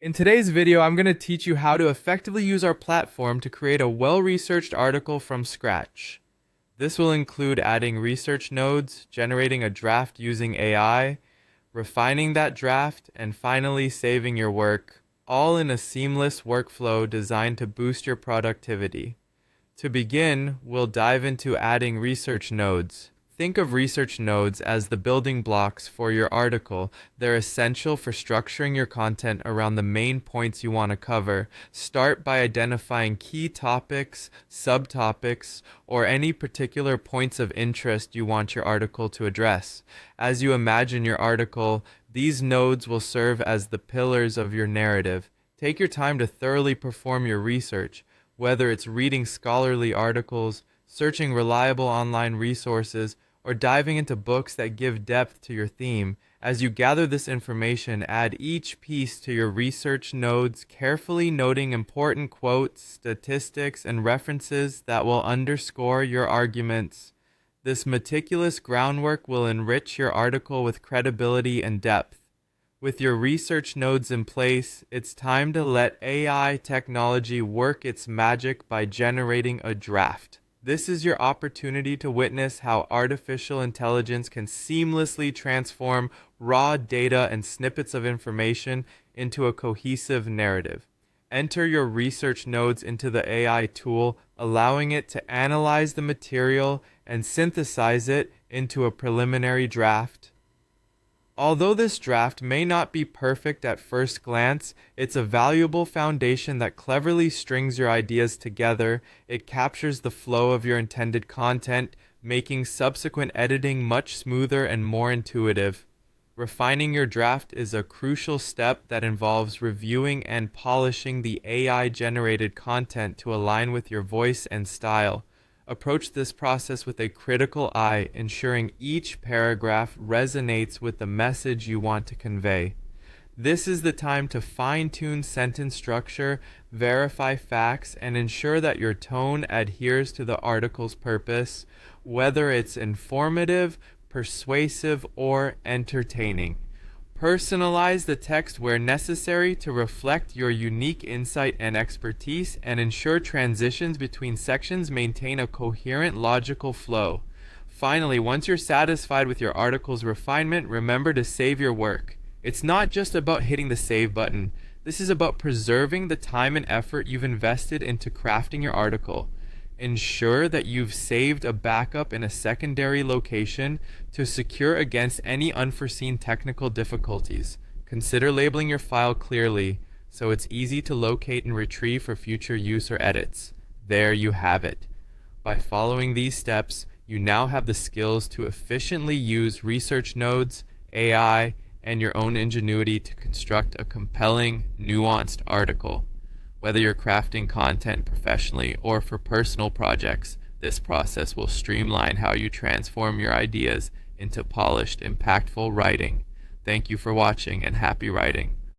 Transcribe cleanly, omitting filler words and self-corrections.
In today's video, I'm going to teach you how to effectively use our platform to create a well-researched article from scratch. This will include adding research nodes, generating a draft using AI, refining that draft, and finally saving your work, all in a seamless workflow designed to boost your productivity. To begin, we'll dive into adding research nodes. Think of research nodes as the building blocks for your article. They're essential for structuring your content around the main points you want to cover. Start by identifying key topics, subtopics, or any particular points of interest you want your article to address. As you imagine your article, these nodes will serve as the pillars of your narrative. Take your time to thoroughly perform your research, whether it's reading scholarly articles, searching reliable online resources, or diving into books that give depth to your theme. As you gather this information, add each piece to your research nodes, carefully noting important quotes, statistics, and references that will underscore your arguments. This meticulous groundwork will enrich your article with credibility and depth. With your research nodes in place, it's time to let AI technology work its magic by generating a draft. This is your opportunity to witness how artificial intelligence can seamlessly transform raw data and snippets of information into a cohesive narrative. Enter your research nodes into the AI tool, allowing it to analyze the material and synthesize it into a preliminary draft. Although this draft may not be perfect at first glance, it's a valuable foundation that cleverly strings your ideas together. It captures the flow of your intended content, making subsequent editing much smoother and more intuitive. Refining your draft is a crucial step that involves reviewing and polishing the AI-generated content to align with your voice and style. Approach this process with a critical eye, ensuring each paragraph resonates with the message you want to convey. This is the time to fine-tune sentence structure, verify facts, and ensure that your tone adheres to the article's purpose, whether it's informative, persuasive, or entertaining. Personalize the text where necessary to reflect your unique insight and expertise, and ensure transitions between sections maintain a coherent logical flow. Finally, once you're satisfied with your article's refinement, remember to save your work. It's not just about hitting the save button. This is about preserving the time and effort you've invested into crafting your article. Ensure that you've saved a backup in a secondary location to secure against any unforeseen technical difficulties. Consider labeling your file clearly so it's easy to locate and retrieve for future use or edits. There you have it. By following these steps, you now have the skills to efficiently use research nodes, AI, and your own ingenuity to construct a compelling, nuanced article. Whether you're crafting content professionally or for personal projects, this process will streamline how you transform your ideas into polished, impactful writing. Thank you for watching, and happy writing.